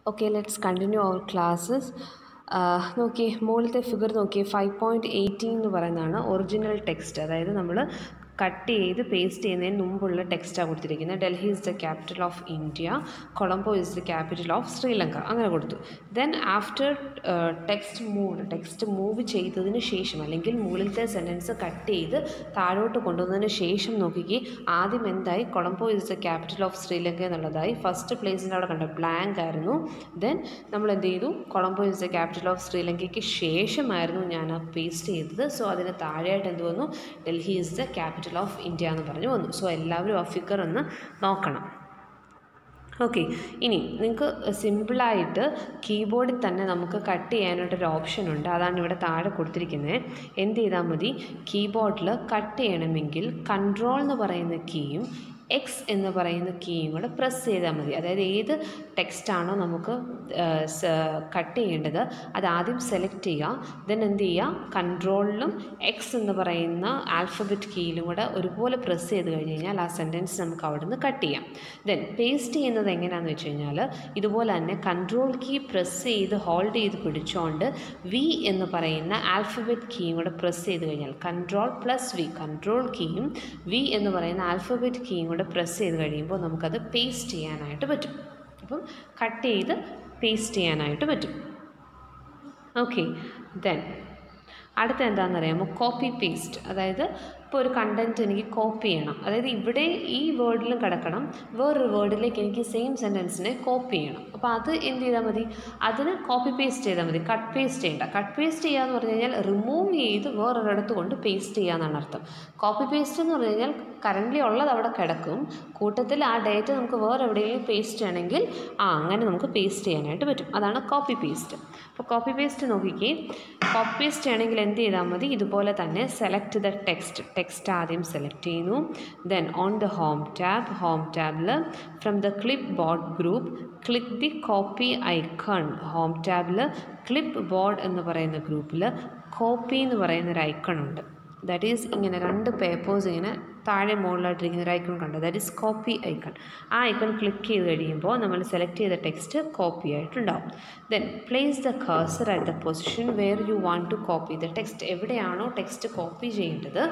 Okay, let's continue our classes. നോക്കിയേ മുകളിലത്തെ figure നോക്കിയേ 5.18 എന്ന് പറയുന്നതാണ് ഒറിജിനൽ ടെക്സ്റ്റ്. അതായത് നമ്മൾ കട്ട് ചെയ്ത് പേസ്റ്റ് ചെയ്യുന്നതിന് മുമ്പുള്ള ടെക്സ്റ്റാണ് കൊടുത്തിരിക്കുന്നത്. Delhi is the capital of India, Colombo is the capital of Sri Lanka, അങ്ങനെ കൊടുത്തു. ദെൻ ആഫ്റ്റർ ടെക്സ്റ്റ് മൂവ് ചെയ്തതിന് ശേഷം, അല്ലെങ്കിൽ മുകളിലത്തെ സെൻറ്റൻസ് കട്ട് ചെയ്ത് താഴോട്ട് കൊണ്ടുവന്നതിന് ശേഷം നോക്കിക്കേ, ആദ്യം എന്തായി, Colombo is the capital of Sri Lanka എന്നുള്ളതായി. ഫസ്റ്റ് പ്ലേസിൻ്റെ അവിടെ കണ്ട ബ്ലാങ്ക് ആയിരുന്നു. ദെൻ നമ്മൾ എന്ത് ചെയ്തു, Colombo is the capital of ശ്രീലങ്കയ്ക്ക് ശേഷമായിരുന്നു ഞാൻ ആ പേസ്റ്റ് ചെയ്തത്. സോ അതിന് താഴെയായിട്ട് എന്ത് വന്നു, Delhi is the capital of India എന്ന് പറഞ്ഞു വന്നു. സോ എല്ലാവരും ആ ഫിഗർ ഒന്ന് നോക്കണം. ഓക്കെ, ഇനി നിങ്ങൾക്ക് സിമ്പിളായിട്ട് കീബോർഡിൽ തന്നെ നമുക്ക് കട്ട് ചെയ്യാനായിട്ടൊരു ഓപ്ഷൻ ഉണ്ട്. അതാണ് ഇവിടെ താഴെ കൊടുത്തിരിക്കുന്നത്. എന്ത് ചെയ്താൽ മതി, കീബോർഡിൽ കട്ട് ചെയ്യണമെങ്കിൽ കൺട്രോൾ എന്ന് പറയുന്ന കീയും എക്സ് എന്ന് പറയുന്ന കീയും കൂടെ പ്രസ് ചെയ്താൽ മതി. അതായത് ഏത് ടെക്സ്റ്റാണോ നമുക്ക് കട്ട് ചെയ്യേണ്ടത് അത് ആദ്യം സെലക്ട് ചെയ്യുക. ദെൻ എന്ത് ചെയ്യുക, കൺട്രോളിലും എക്സ് എന്ന് പറയുന്ന ആൽഫബറ്റ് കീയിലും കൂടെ ഒരുപോലെ പ്രസ് ചെയ്ത് കഴിഞ്ഞ് കഴിഞ്ഞാൽ ആ സെൻറ്റൻസ് നമുക്ക് അവിടെ നിന്ന് കട്ട് ചെയ്യാം. ദെൻ പേസ്റ്റ് ചെയ്യുന്നത് എങ്ങനെയാണെന്ന് വെച്ച് കഴിഞ്ഞാൽ ഇതുപോലെ തന്നെ കൺട്രോൾ കീ പ്രസ് ചെയ്ത് ഹോൾഡ് ചെയ്ത് പിടിച്ചുകൊണ്ട് വി എന്ന് പറയുന്ന ആൽഫബറ്റ് കീയും കൂടെ പ്രസ് ചെയ്ത് കഴിഞ്ഞാൽ, കൺട്രോൾ പ്ലസ് വി, കൺട്രോൾ കീയും വി എന്ന് പറയുന്ന ആൽഫബറ്റ് കീയും പ്രസ് ചെയ്ത് കഴിയുമ്പോൾ നമുക്കത് പേസ്റ്റ് ചെയ്യാനായിട്ട് പറ്റും. അപ്പം കട്ട് ചെയ്ത് പേസ്റ്റ് ചെയ്യാനായിട്ട് പറ്റും. ഓക്കെ, ദെൻ അടുത്ത എന്താണെന്നറിയാമോ, കോപ്പി പേസ്റ്റ്. അതായത് ഇപ്പോൾ ഒരു കണ്ടൻറ്റ് എനിക്ക് കോപ്പി ചെയ്യണം, അതായത് ഇവിടെ ഈ വേർഡിലും കിടക്കണം, വേറൊരു വേർഡിലേക്ക് എനിക്ക് സെയിം സെൻറ്റൻസിനെ കോപ്പി ചെയ്യണം. അപ്പോൾ അത് എന്ത് ചെയ്താൽ മതി, അതിന് കോപ്പി പേസ്റ്റ് ചെയ്താൽ മതി, കട്ട് പേസ്റ്റ് ചെയ്യേണ്ട. കട്ട് പേസ്റ്റ് ചെയ്യുക എന്ന് പറഞ്ഞു കഴിഞ്ഞാൽ റിമൂവ് ചെയ്ത് വേറൊരിടത്ത് കൊണ്ട് പേസ്റ്റ് ചെയ്യുക എന്നാണ് അർത്ഥം. കോപ്പി പേസ്റ്റ് എന്ന് പറഞ്ഞു കഴിഞ്ഞാൽ കറൻ്റ്ലി ഉള്ളത് അവിടെ കിടക്കും, കൂട്ടത്തിൽ ആ ഡേറ്റ നമുക്ക് വേറെ എവിടെയെങ്കിലും പേസ്റ്റ് ചെയ്യണമെങ്കിൽ അങ്ങനെ നമുക്ക് പേസ്റ്റ് ചെയ്യാനായിട്ട് പറ്റും. അതാണ് കോപ്പി പേസ്റ്റ്. അപ്പോൾ കോപ്പി പേസ്റ്റ് നോക്കിക്കേ, കോപ്പി പേസ്റ്റ് ചെയ്യണമെങ്കിൽ എന്ത് ചെയ്താൽ മതി, ഇതുപോലെ തന്നെ സെലക്ട് ദ ടെക്സ്റ്റ് ആദ്യം സെലക്ട് ചെയ്യുന്നു. ദെൻ ഓൺ ദ ഹോം ടാബിൽ from the clip board group click the copy icon. Home ടാബിൽ ക്ലിപ്പ് ബോർഡ് എന്ന് പറയുന്ന ഗ്രൂപ്പിൽ കോപ്പി എന്ന് പറയുന്നൊരു ഐക്കൺ ഉണ്ട്. ദാറ്റ് ഈസ് ഇങ്ങനെ രണ്ട് പേപ്പേഴ്സ് ഇങ്ങനെ താഴെ മുകളിലായിട്ടിരിക്കുന്ന ഒരു ഐക്കൺ കണ്ടോ, ദാറ്റ് ഈസ് കോപ്പി ഐക്കൺ. ആ ഐക്കൺ ക്ലിക്ക് ചെയ്ത് കഴിയുമ്പോൾ നമ്മൾ സെലക്ട് ചെയ്ത ടെക്സ്റ്റ് കോപ്പി ആയിട്ടുണ്ടാവും. Then place the cursor at the position where you want to copy the text. എവിടെയാണോ ടെക്സ്റ്റ് കോപ്പി ചെയ്യേണ്ടത്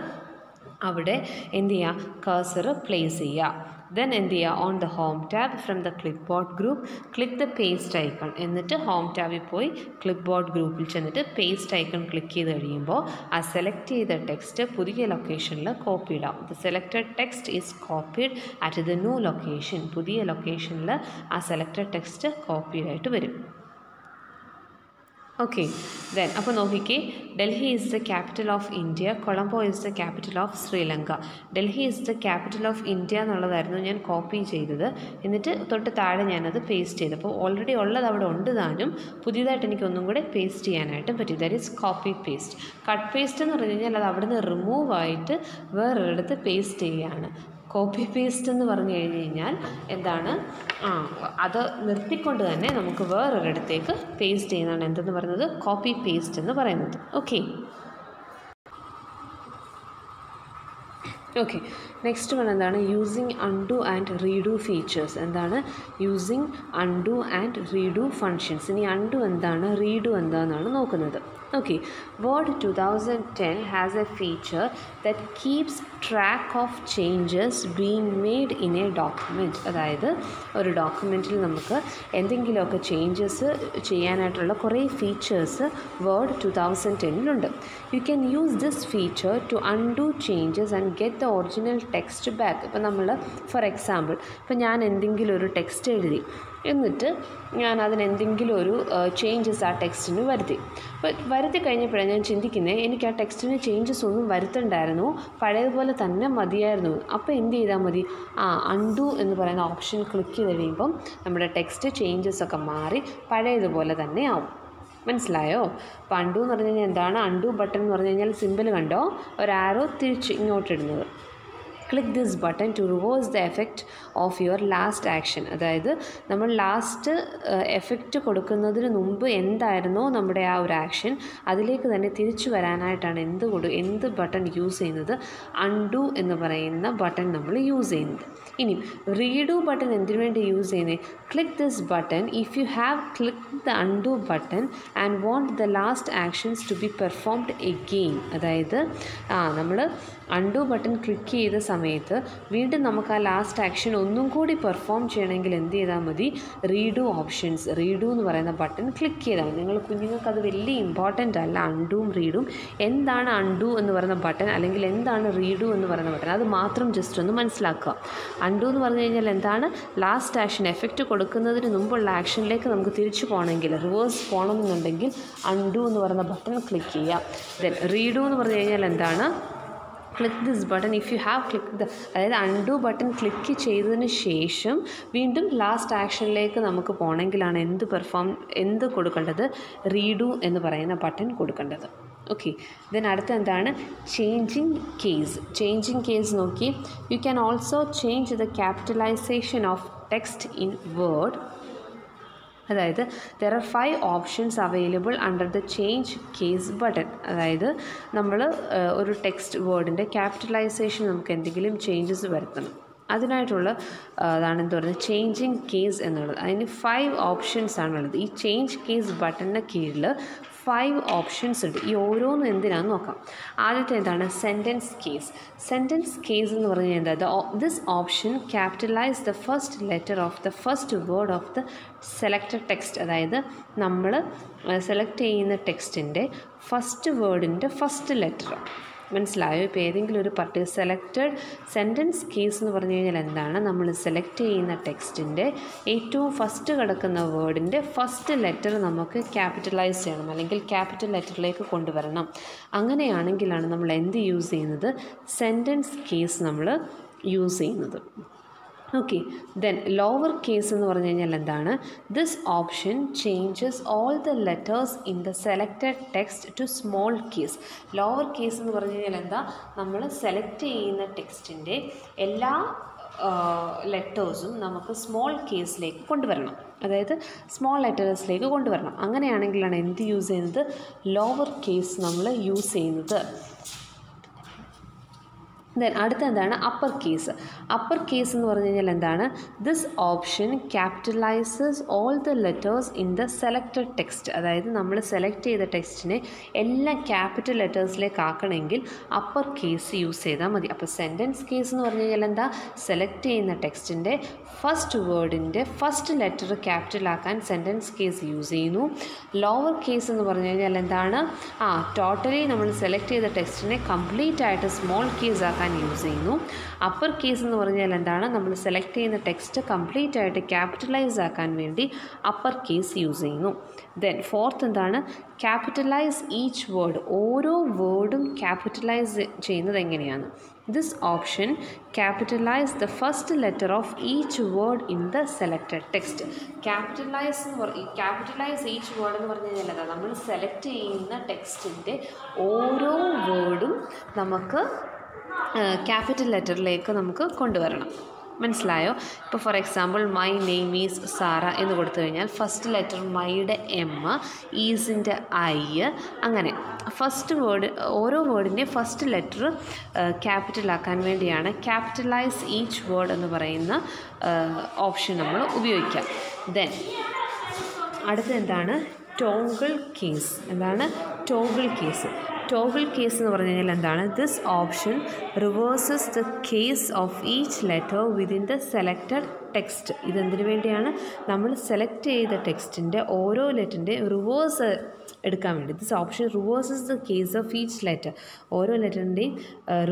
അവിടെ എന്ത് ചെയ്യുക, കഴ്സർ പ്ലേസ് ചെയ്യുക. ദെൻ എന്ത് ചെയ്യുക, on the home tab from the clip board group click the paste icon. എന്നിട്ട് home ടാബിൽ പോയി ക്ലിപ്പ് ബോർഡ് ഗ്രൂപ്പിൽ ചെന്നിട്ട് പേസ്റ്റ് ഐക്കൺ ക്ലിക്ക് ചെയ്ത് കഴിയുമ്പോൾ ആ സെലക്ട് ചെയ്ത ടെക്സ്റ്റ് പുതിയ ലൊക്കേഷനിൽ കോപ്പി ഇടാം. The selected text is copied at the new location. പുതിയ ലൊക്കേഷനിൽ ആ സെലക്റ്റഡ് ടെക്സ്റ്റ് കോപ്പീഡായിട്ട് വരും. ഓക്കെ, ദെൻ അപ്പോൾ നോക്കിക്കേ, Delhi is the capital of India, Colombo is the capital of Sri Lanka. Delhi is the capital of India എന്നുള്ളതായിരുന്നു ഞാൻ കോപ്പി ചെയ്തത്. എന്നിട്ട് തൊട്ട് താഴെ ഞാനത് പേസ്റ്റ് ചെയ്തു. അപ്പോൾ ഓൾറെഡി ഉള്ളത് അവിടെ ഉണ്ട് താനും, പുതിയതായിട്ട് എനിക്കൊന്നും കൂടെ പേസ്റ്റ് ചെയ്യാനായിട്ട് പറ്റി. That is copy paste. Cut paste എന്ന് പറഞ്ഞു കഴിഞ്ഞാൽ അത് അവിടെ നിന്ന് റിമൂവ് ആയിട്ട് വേറൊരിടത്ത് പേസ്റ്റ് ചെയ്യുകയാണ്. കോപ്പി പേസ്റ്റ് എന്ന് പറഞ്ഞു കഴിഞ്ഞ് കഴിഞ്ഞാൽ എന്താണ്, അത് നിർത്തിക്കൊണ്ട് തന്നെ നമുക്ക് വേറൊരിടത്തേക്ക് പേസ്റ്റ് ചെയ്യുന്നതാണ് എന്തെന്ന് പറയുന്നത്, കോപ്പി പേസ്റ്റ് എന്ന് പറയുന്നത്. ഓക്കെ, നെക്സ്റ്റ് വൺ എന്താണ്, using undo and redo features. എന്താണ് using undo and redo functions. ഇനി അൺഡു എന്താണ്, റീഡു എന്താണെന്നാണ് നോക്കുന്നത്. Okay, Word 2010 has a feature that keeps track of changes being made in a document. അതായത് ഒരു ഡോക്യുമെൻറ്റിൽ നമുക്ക് എന്തെങ്കിലുമൊക്കെ ചേഞ്ചസ് ചെയ്യാനായിട്ടുള്ള കുറേ features word 2010 you can use this feature to undo changes and get the original text back. ഇപ്പോൾ നമ്മൾ for example, ഇപ്പോൾ ഞാൻ എന്തെങ്കിലും ഒരു ടെക്സ്റ്റ് എഴുതി, എന്നിട്ട് ഞാൻ അതിനെന്തെങ്കിലും ഒരു ചേഞ്ചസ് ആ ടെക്സ്റ്റിന് വരുത്തി. അപ്പോൾ വരുത്തി കഴിഞ്ഞപ്പോഴാണ് ഞാൻ ചിന്തിക്കുന്നത്, എനിക്ക് ആ ടെക്സ്റ്റിന് ചേഞ്ചസ് ഒന്നും വരുത്തണ്ടായിരുന്നു, പഴയതുപോലെ തന്നെ മതിയായിരുന്നു. അപ്പോൾ എന്ത് ചെയ്താൽ മതി, അൺഡു എന്ന് പറയുന്ന ഓപ്ഷൻ ക്ലിക്ക് ചെയ്ത് കഴിയുമ്പം നമ്മുടെ ടെക്സ്റ്റ് ചേഞ്ചസ് ഒക്കെ മാറി പഴയതുപോലെ തന്നെ ആവും. മനസ്സിലായോ? അപ്പോൾ അൺഡു എന്ന് പറഞ്ഞു കഴിഞ്ഞാൽ എന്താണ്, അൺഡു ബട്ടൺ എന്ന് പറഞ്ഞു കഴിഞ്ഞാൽ സിമ്പിൾ കണ്ടോ, ഒരു ആരോ തിരിച്ച് ഇങ്ങോട്ടിടുന്നത്. Click this button to reverse the effect of your last action. അതായത് നമ്മൾ ലാസ്റ്റ് എഫക്റ്റ് കൊടുക്കുന്നതിന് മുമ്പ് എന്തായിരുന്നോ നമ്മുടെ ആ ഒരു ആക്ഷൻ, അതിലേക്ക് തന്നെ തിരിച്ചു വരാനായിട്ടാണ് എന്ത് ബട്ടൺ യൂസ് ചെയ്യുന്നത്? അൺഡു എന്ന് പറയുന്ന ബട്ടൺ നമ്മൾ യൂസ് ചെയ്യുന്നത്. ഇനി റീഡു ബട്ടൺ എന്തിനു വേണ്ടി യൂസ് ചെയ്യുന്നത്? Click this button if you have click the undo button and want the last actions to be performed again. അതായത് നമ്മൾ അൺഡു ബട്ടൺ ക്ലിക്ക് ചെയ്ത സമയത്ത് വീണ്ടും നമുക്ക് ആ ലാസ്റ്റ് ആക്ഷൻ ഒന്നും കൂടി പെർഫോം ചെയ്യണമെങ്കിൽ എന്ത് ചെയ്താൽ മതി? റീഡു എന്ന് പറയുന്ന ബട്ടൺ ക്ലിക്ക് ചെയ്താൽ മതി. കുഞ്ഞുങ്ങൾക്ക് അത് വലിയ ഇമ്പോർട്ടൻ്റ് അല്ല, അൺഡുവും റീഡും. എന്താണ് അൺഡു എന്ന് പറയുന്ന ബട്ടൺ, അല്ലെങ്കിൽ എന്താണ് റീഡു എന്ന് പറയുന്ന ബട്ടൺ, അത് മാത്രം ജസ്റ്റ് ഒന്ന് മനസ്സിലാക്കുക. അൺഡു എന്ന് പറഞ്ഞു കഴിഞ്ഞാൽ എന്താണ്? ലാസ്റ്റ് ആക്ഷൻ എഫക്റ്റ് കൊടുക്കുന്നതിന് മുമ്പുള്ള ആക്ഷനിലേക്ക് നമുക്ക് തിരിച്ചു പോകണമെങ്കിൽ, റിവേഴ്സ് പോകണമെന്നുണ്ടെങ്കിൽ അൺഡു എന്ന് പറയുന്ന ബട്ടൺ ക്ലിക്ക് ചെയ്യുക. ദെൻ റീഡു എന്ന് പറഞ്ഞു കഴിഞ്ഞാൽ എന്താണ്? Click this button if you have click അതായത് അൺഡു ബട്ടൺ ക്ലിക്ക് ചെയ്തതിന് ശേഷം വീണ്ടും ലാസ്റ്റ് ആക്ഷനിലേക്ക് നമുക്ക് പോകണമെങ്കിലാണ് എന്ത് കൊടുക്കേണ്ടത്? റീഡു എന്ന് പറയുന്ന ബട്ടൺ കൊടുക്കേണ്ടത്. ഓക്കെ. ദെൻ അടുത്ത എന്താണ്? ചേഞ്ചിങ് കേസ് നോക്കി. You can also change the capitalisation of text in Word. അതായത് there are 5 options available under the change case button. അതായത് നമ്മൾ ഒരു ടെക്സ്റ്റ് വേർഡിൻ്റെ ക്യാപിറ്റലൈസേഷൻ നമുക്ക് എന്തെങ്കിലും ചേഞ്ചസ് വരുത്തണം, അതിനായിട്ടുള്ള അതാണ് എന്ത് പറയുന്നത്? ചേഞ്ചിങ് കേസ് എന്നുള്ളത്. അതിന് 5 ഓപ്ഷൻസ് ആണുള്ളത്. ഈ ചേഞ്ച് കേസ് ബട്ടണിന് കീഴിൽ 5 ഓപ്ഷൻസ് ഉണ്ട്. ഈ ഓരോന്നും എന്തിനാണെന്ന് നോക്കാം. ആദ്യത്തെ എന്താണ്? സെൻറ്റൻസ് കേസ് എന്ന് പറഞ്ഞാൽ എന്താ? This option capitalise the first letter of the first word of the selected text. അതായത് നമ്മൾ സെലക്ട് ചെയ്യുന്ന ടെക്സ്റ്റിൻ്റെ ഫസ്റ്റ് വേർഡിൻ്റെ ഫസ്റ്റ് ലെറ്റർ. മനസ്സിലായോ? ഇപ്പോൾ ഏതെങ്കിലും ഒരു സെലക്റ്റഡ് സെൻറ്റൻസ് കേസ് എന്ന് പറഞ്ഞു കഴിഞ്ഞാൽ എന്താണ്? നമ്മൾ സെലക്ട് ചെയ്യുന്ന ടെക്സ്റ്റിൻ്റെ ഏറ്റവും ഫസ്റ്റ് കിടക്കുന്ന വേർഡിൻ്റെ ഫസ്റ്റ് ലെറ്റർ നമുക്ക് ക്യാപിറ്റലൈസ് ചെയ്യണം, അല്ലെങ്കിൽ ക്യാപിറ്റൽ ലെറ്ററിലേക്ക് കൊണ്ടുവരണം. അങ്ങനെയാണെങ്കിലാണ് നമ്മൾ എന്ത് യൂസ് ചെയ്യുന്നത്? സെൻറ്റൻസ് കേസ് നമ്മൾ യൂസ് ചെയ്യുന്നത്. ഓക്കെ. ദെൻ ലോവർ കേസ് എന്ന് പറഞ്ഞു കഴിഞ്ഞാൽ എന്താണ്? This option changes all the letters in the selected text to small case. Lower case എന്ന് പറഞ്ഞു കഴിഞ്ഞാൽ എന്താ? നമ്മൾ സെലക്ട് ചെയ്യുന്ന ടെക്സ്റ്റിൻ്റെ എല്ലാ ലെറ്റേഴ്സും നമുക്ക് സ്മോൾ കേസിലേക്ക് കൊണ്ടുവരണം, അതായത് സ്മോൾ ലെറ്റേഴ്സിലേക്ക് കൊണ്ടുവരണം. അങ്ങനെയാണെങ്കിലാണ് എന്ത് യൂസ് ചെയ്യുന്നത്? ലോവർ കേസ് നമ്മൾ യൂസ് ചെയ്യുന്നത്. ദെൻ അടുത്ത എന്താണ്? അപ്പർ കേസ് എന്ന് പറഞ്ഞു കഴിഞ്ഞാൽ എന്താണ്? This option capitalises all the letters in the selected text. അതായത് നമ്മൾ സെലക്ട് ചെയ്ത ടെക്സ്റ്റിനെ എല്ലാ ക്യാപിറ്റൽ ലെറ്റേഴ്സിലേക്ക് ആക്കണമെങ്കിൽ അപ്പർ കേസ് യൂസ് ചെയ്താൽ മതി. അപ്പോൾ സെൻറ്റൻസ് കേസ് എന്ന് പറഞ്ഞു കഴിഞ്ഞാൽ എന്താ? സെലക്ട് ചെയ്യുന്ന ടെക്സ്റ്റിൻ്റെ ഫസ്റ്റ് വേർഡിൻ്റെ ഫസ്റ്റ് ലെറ്റർ ക്യാപിറ്റൽ ആക്കാൻ സെൻറ്റൻസ് കേസ് യൂസ് ചെയ്യുന്നു. ലോവർ കേസ് എന്ന് പറഞ്ഞു കഴിഞ്ഞാൽ എന്താണ്? ടോട്ടലി നമ്മൾ സെലക്ട് ചെയ്ത ടെക്സ്റ്റിനെ കംപ്ലീറ്റ് ആയിട്ട് സ്മോൾ കേസ് ആക്കാൻ യൂസ് ചെയ്യുന്നു. അപ്പർ കേസ് എന്ന് പറഞ്ഞാൽ എന്താണ്? നമ്മൾ സെലക്ട് ചെയ്യുന്ന ടെക്സ്റ്റ് കംപ്ലീറ്റ് ആയിട്ട് ക്യാപിറ്റലൈസ് ആക്കാൻ വേണ്ടി അപ്പർ കേസ് യൂസ് ചെയ്യുന്നു. ദെൻ ഫോർത്ത് എന്താണ്? Capitalise each word. ഓരോ വേർഡും ക്യാപിറ്റലൈസ് ചെയ്യുന്നത് എങ്ങനെയാണ്? This option capitalise the first letter of each word in the selected text. Capitalise each word എന്ന് പറഞ്ഞു കഴിഞ്ഞാൽ എന്താ? നമ്മൾ സെലക്ട് ചെയ്യുന്ന ടെക്സ്റ്റിൻ്റെ ഓരോ വേർഡും നമുക്ക് ക്യാപിറ്റൽ ലെറ്ററിലേക്ക് നമുക്ക് കൊണ്ടുവരണം. മനസ്സിലായോ? ഇപ്പോൾ for example my name is Sara എന്ന് കൊടുത്തു കഴിഞ്ഞാൽ ഫസ്റ്റ് ലെറ്റർ മൈയുടെ എം, ഈസിൻ്റെ ഐ, അങ്ങനെ ഫസ്റ്റ് വേർഡ് ഓരോ വേർഡിൻ്റെ ഫസ്റ്റ് ലെറ്റർ ക്യാപിറ്റലാക്കാൻ വേണ്ടിയാണ് ക്യാപിറ്റലൈസ് ഈച്ച് വേർഡ് എന്ന് പറയുന്ന ഓപ്ഷൻ നമ്മൾ ഉപയോഗിക്കാം. ദെൻ അടുത്ത എന്താണ്? Toggle case. എന്താണ്? ടോഗിൾ കേസ് എന്ന് പറഞ്ഞു കഴിഞ്ഞാൽ എന്താണ്? This option reverses the case of each letter within the selected text. ഇതെന്തിനു വേണ്ടിയാണ്? നമ്മൾ സെലക്ട് ചെയ്ത ടെക്സ്റ്റിൻ്റെ ഓരോ ലെറ്ററിൻ്റെ റിവേഴ്സ് എടുക്കാൻ വേണ്ടി. This option reverses the case of each letter. ഓരോ ലെറ്ററിൻ്റെയും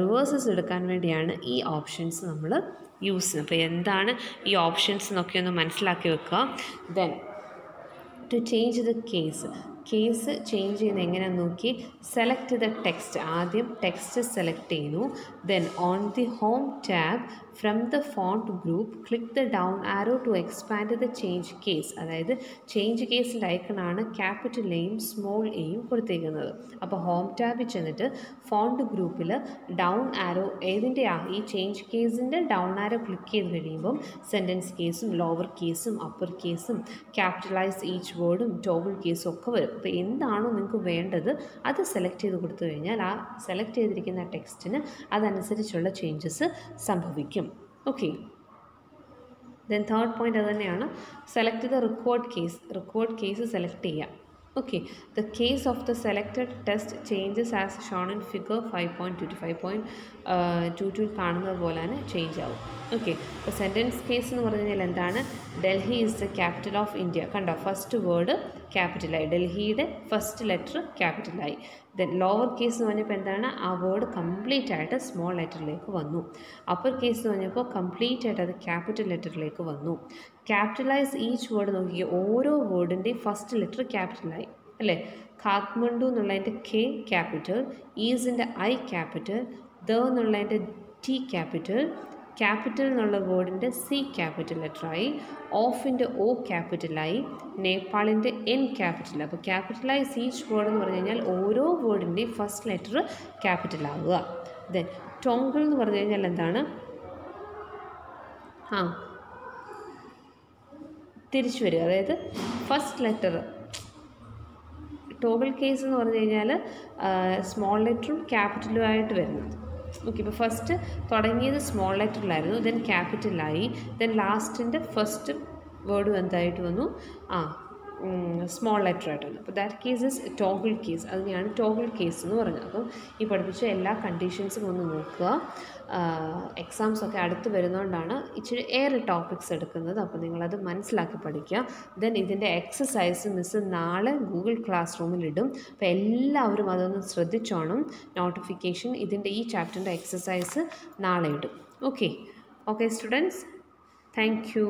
റിവേഴ്സസ് എടുക്കാൻ വേണ്ടിയാണ് ഈ ഓപ്ഷൻസ് നമ്മൾ യൂസ് ചെയ്യുന്നത്. അപ്പോൾ എന്താണ് ഈ ഓപ്ഷൻസ് എന്നൊക്കെ ഒന്ന് മനസ്സിലാക്കി വെക്കുക. Then to change the case change ചെയ്യുന്നത് എങ്ങനെയാണെന്ന് നോക്കി. Select the text. ആദ്യം ടെക്സ്റ്റ് സെലക്ട് ചെയ്യുന്നു. Then on the home tab from the font group click the down arrow to expand the change case. അതായത് ചേഞ്ച് കേസിൻ്റെ ഐക്കണാണ് ക്യാപിറ്റൽ എയും small എയും കൊടുത്തേക്കുന്നത്. അപ്പോൾ ഹോം ടാബിൽ ചെന്നിട്ട് ഫോണ്ട് ഗ്രൂപ്പിൽ ഡൗൺ ആരോ ഈ ചേഞ്ച് കേസിൻ്റെ ഡൗൺ ആരോ ക്ലിക്ക് ചെയ്ത് കഴിയുമ്പം സെൻറ്റൻസ് കേസും ലോവർ കേസും അപ്പർ കേസും ക്യാപിറ്റലൈസ് ഈച്ച് വേർഡും ടോഗിൾ കേസും ഒക്കെ വരും. അപ്പോൾ എന്താണോ നിങ്ങൾക്ക് വേണ്ടത് അത് സെലക്ട് ചെയ്ത് കൊടുത്തു കഴിഞ്ഞാൽ ആ സെലക്ട് ചെയ്തിരിക്കുന്ന ടെക്സ്റ്റിന് അതനുസരിച്ചുള്ള ചേഞ്ചസ് സംഭവിക്കും. ഓക്കെ, ദെൻ തേർഡ് പോയിൻ്റ് അത് തന്നെയാണ്, select the record case select ചെയ്യാം. Okay, the case of the selected test changes as shown in figure 5.22. 5.22 കാണുന്നത് പോലെ തന്നെ ചേഞ്ച് ആവും. ഓക്കെ, ഇപ്പോൾ സെൻറ്റൻസ് കേസ് എന്ന് പറഞ്ഞു കഴിഞ്ഞാൽ എന്താണ്? Delhi is the capital of India. കണ്ടോ, ഫസ്റ്റ് വേർഡ് ക്യാപിറ്റലായി, ഡൽഹിയുടെ ഫസ്റ്റ് ലെറ്റർ ക്യാപിറ്റലായി. ദെൻ ലോവർ കേസ് എന്ന് പറഞ്ഞപ്പോൾ എന്താണ്? ആ വേർഡ് കംപ്ലീറ്റ് ആയിട്ട് സ്മോൾ ലെറ്ററിലേക്ക് വന്നു. അപ്പർ കേസ് എന്ന് പറഞ്ഞപ്പോൾ കംപ്ലീറ്റ് ആയിട്ട് അത് ക്യാപിറ്റൽ ലെറ്ററിലേക്ക് വന്നു. ക്യാപിറ്റലൈസ് ഈച്ച് വേർഡ് നോക്കിക്കുക, ഓരോ വേർഡിൻ്റെയും ഫസ്റ്റ് ലെറ്റർ ക്യാപിറ്റലായി അല്ലേ? കാത്മണ്ഡു എന്നുള്ളതിൻ്റെ കെ ക്യാപിറ്റൽ, ഈസിൻ്റെ ഐ ക്യാപിറ്റൽ, ദ എന്നുള്ളതിൻ്റെ ടി ക്യാപിറ്റൽ, ക്യാപിറ്റൽ എന്നുള്ള വേർഡിൻ്റെ സി ക്യാപിറ്റൽ ലെറ്ററായി, ഓഫിൻ്റെ ഒ ക്യാപിറ്റലായി, നേപ്പാളിൻ്റെ എൻ ക്യാപിറ്റൽ. അപ്പോൾ ക്യാപിറ്റലൈസ് ഈച്ച് വേർഡ് എന്ന് പറഞ്ഞു കഴിഞ്ഞാൽ ഓരോ വേർഡിൻ്റെയും ഫസ്റ്റ് ലെറ്റർ ക്യാപിറ്റലാവുക. ദെൻ ടോങ്കിൾ എന്ന് പറഞ്ഞു കഴിഞ്ഞാൽ എന്താണ്? തിരിച്ചു വരിക, അതായത് ഫസ്റ്റ് ലെറ്റർ. ടോഗിൾ കേസ് എന്ന് പറഞ്ഞു കഴിഞ്ഞാൽ സ്മോൾ ലെറ്ററും ക്യാപിറ്റലും ആയിട്ട് വരുന്നത്. ഓക്കെ, ഇപ്പോൾ ഫസ്റ്റ് തുടങ്ങിയത് സ്മോൾ ലെറ്ററിലായിരുന്നു, ദെൻ ക്യാപിറ്റലായി, ദെൻ ലാസ്റ്റിൻ്റെ ഫസ്റ്റ് വേർഡും എന്തായിട്ട് വന്നു? സ്മോൾ ലെറ്റർ ആയിട്ട് വന്നു. അപ്പോൾ that case is toggle case. അതിനെയാണ് ടോഗിൾ കേസ് എന്ന് പറഞ്ഞത്. അപ്പം ഈ പഠിപ്പിച്ച എല്ലാ കണ്ടീഷൻസും ഒന്ന് നോക്കുക. എക്സാംസൊക്കെ അടുത്ത് വരുന്നതുകൊണ്ടാണ് ഇച്ചിരി ഏറെ ടോപ്പിക്സ് എടുക്കുന്നത്. അപ്പോൾ നിങ്ങളത് മനസ്സിലാക്കി പഠിക്കുക. ദെൻ ഇതിൻ്റെ എക്സസൈസ് മിസ്സ് നാളെ ഗൂഗിൾ ക്ലാസ് റൂമിൽ ഇടും. അപ്പോൾ എല്ലാവരും അതൊന്ന് ശ്രദ്ധിച്ചോണം. നോട്ടിഫിക്കേഷൻ ഇതിൻ്റെ ഈ ചാപ്റ്ററിൻ്റെ എക്സസൈസ് നാളെ ഇടും. Okay students, thank you.